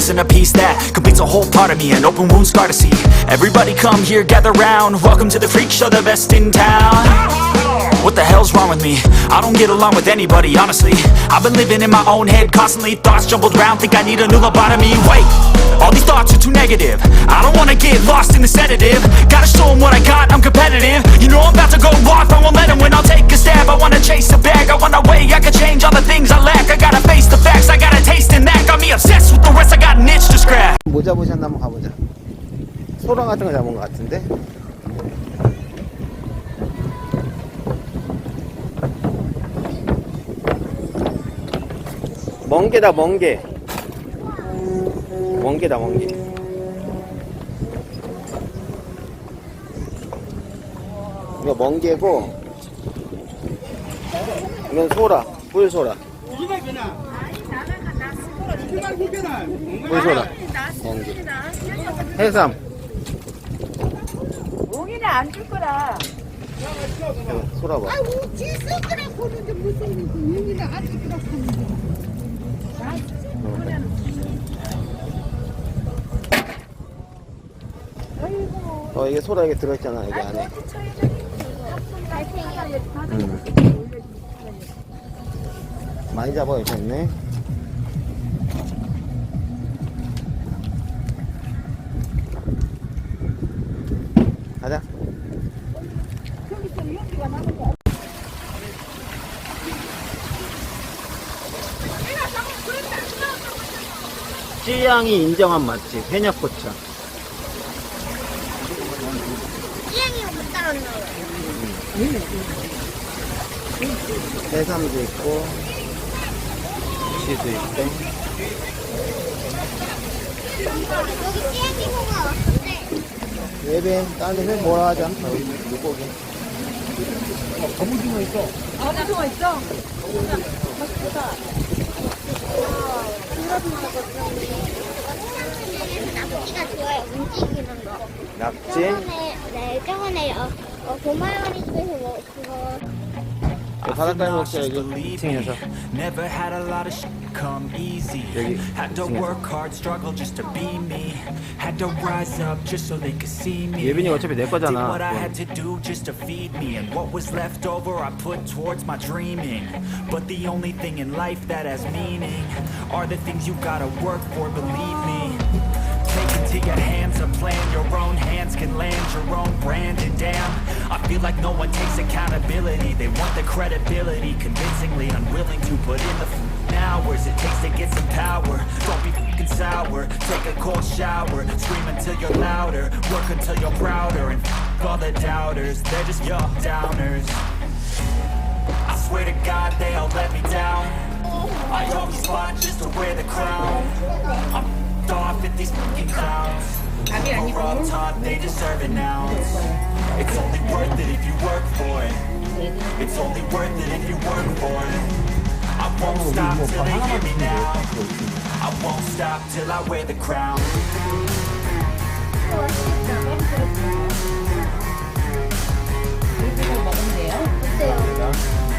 missing a piece that completes a whole part of me. An open wound scar to see. Everybody come here, gather round. Welcome to the freak show, the best in town. What the hell's wrong with me? I don't get along with anybody, honestly. I've been living in my own head constantly. Thoughts jumbled round, think I need a new lobotomy. Wait, all these thoughts are too negative. I don't wanna get lost in the sedative. Gotta show them what I got, I'm competitive. You know I'm about to go off, I won't let them win. I'll take a stab, I wanna chase a bag. I wanna weigh, I can change all the things I lack. I gotta face the facts, I got a taste in that. Got me obsessed with the rest, I got an itch to scratch. 뭐 잡으셨나 한번 가보자. 소라 같은 거 잡은 것 같은데? 멍게다, 멍게. 멍게다, 멍게. 이거 멍게고, 이건 소라, 뿔소라. 뿔소라, 멍게. 해삼. 몽이는 안 줄 거라. 소라 봐. 아이고, 찌꺼라 보는데 무슨 몽이는 안 줄 거라 하는데. 이게 소라 이게 들어있잖아, 여기 안에. 많이 잡아요, 됐네. 가자. 찌양이 인정한 맛집, 해녀포차. 해삼도 있고 쥐도 있고. 예빈 다른 데 뭐라 하자. 물고기. 거북이가 있어. 거북이가 있어? 맛있겠다. 낙지가 좋아요. 움직이는 거. 낙지? 저번에 고마워리 집에서 그거. 바닷가에 먹자, 여기 2층에서. Never had a lot of shit come easy. Had to work hard, struggle just to be me. Had to rise up just so they could see me. 예빈이 어차피 내 Did 거잖아. what I had to do just to feed me, and what was left over I put towards my dreaming. But the only thing in life that has meaning are the things you gotta work for, believe me. Take it to your hands, a plan your own hands can land your own brand. And damn, I feel like no one takes accountability. They want the credibility, convincingly unwilling to put in the hours it takes to get some power. Don't be fucking sour, take a cold shower. Scream until you're louder, work until you're prouder. And all the doubters, they're just your downers. I swear to God they all let me down. I always fought just to wear the crown. I'm off at these fucking clowns. We're all taught they deserve an ounce. It's only worth it if you work for it. It's only worth it if you work for it. I won't stop till they hear me now. I won't stop till I wear the crown.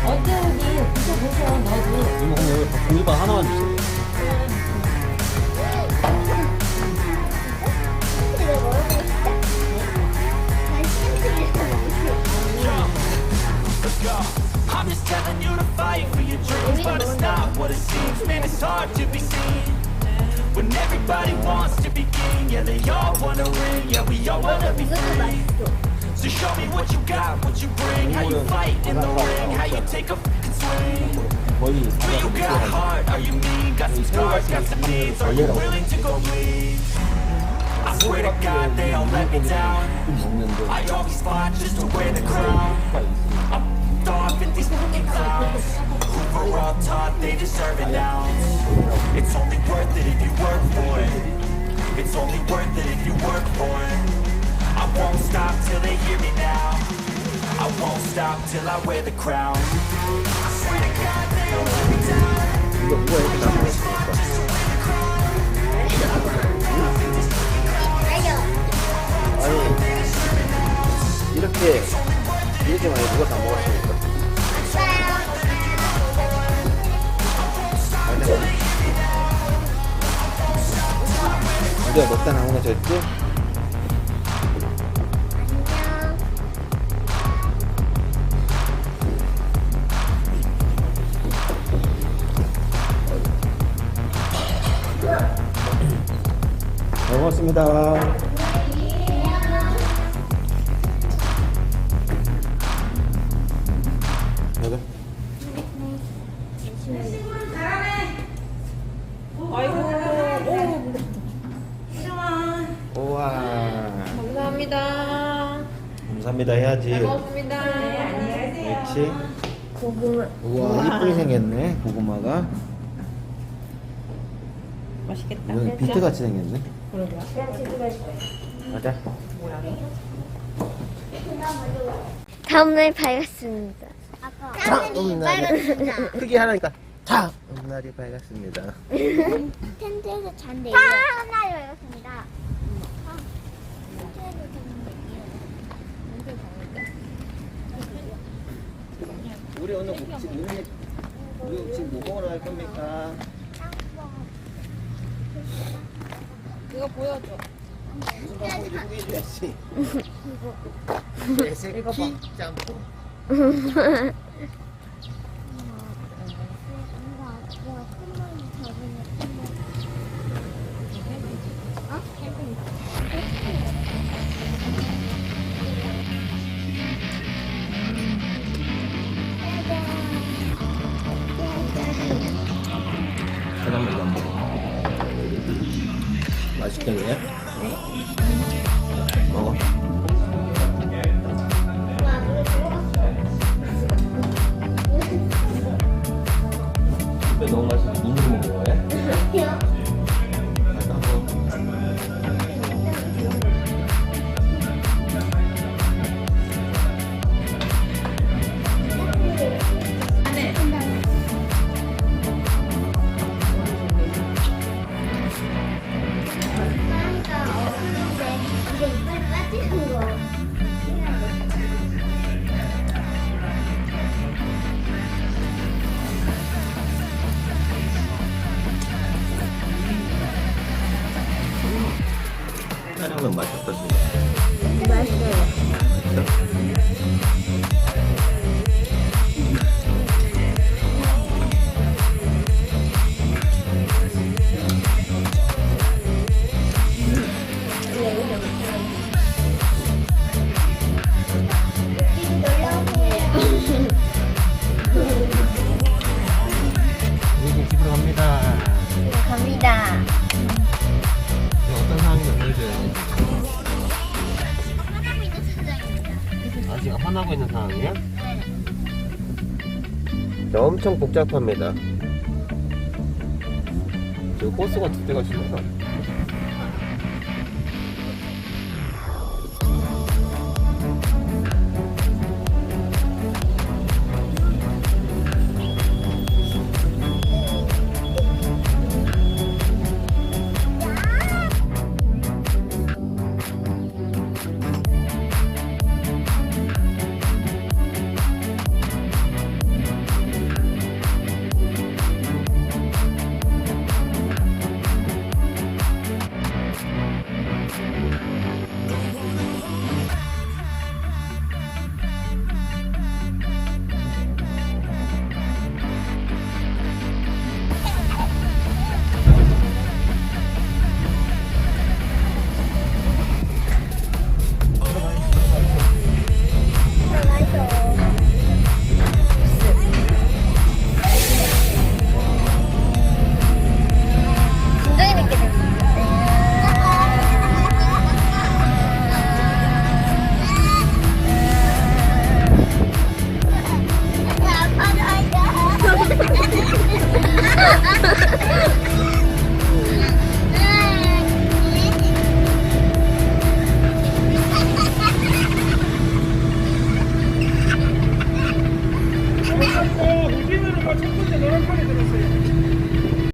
언제 오니? 드셔보셔, 너도. 이모 오늘 공깃밥 하나만 주세요. I'm just telling you to fight for your dreams, but it's not what it seems. Man, it's hard to be seen when everybody wants to be king. Yeah, they all wanna ring. Yeah, we all wanna be free. So show me what you got, what you bring, how you fight in the ring, how you take a fucking swing. Do you got heart? Are you mean? Got some scars, got some needs. Are you willing to go bleed? I swear to God they all let me down. I always fought just to wear the crown. I'm off at these fucking clowns who were all taught they deserve an ounce. It's only worth it if you work for it. It's only worth it if you work for it. I won't stop till they hear me now. I won't stop till I wear the crown. I swear to God they all let me down. I always fought just to wear the crown. 아니 이렇게 많이 누가 다 먹었습니까? 우리가 먹다 남은 거 줬지? 잘 먹었습니다. 여기. 우와. 감사합니다. 감사합니다 해야지. 잘 먹었습니다. 그렇지. 우와 이쁘게 생겼네 고구마가. 맛있겠다. 이건 비트 같이 생겼네. 그러게요. 가자. 다음날 밝았습니다. 아빠. 다음 날이 크게 하라니까. 다음 날이 밝았습니다. 텐트에서 잔대. 다음 날 밝았습니다. 우리 오늘 우리 지금 뭐 먹으러 갈 겁니까? 이거 보여줘. 무슨 방법인지 소개해줘야지. 새끼 짬뽕. 계란말이 안 먹어. 맛있겠네. 네. 먹어. 왜 너무 맛있어? 눈으로 먹는 거야? 촬영은 맛이 어떻습니까? 우리 집으로 갑니다. 갑니다. 어떤 상황인지 보여줘야지. 하고 있는 사장입니다. 아, 지금 화나고 있는 상황이야? 엄청 복잡합니다. 저 버스가 두 대가 지나가.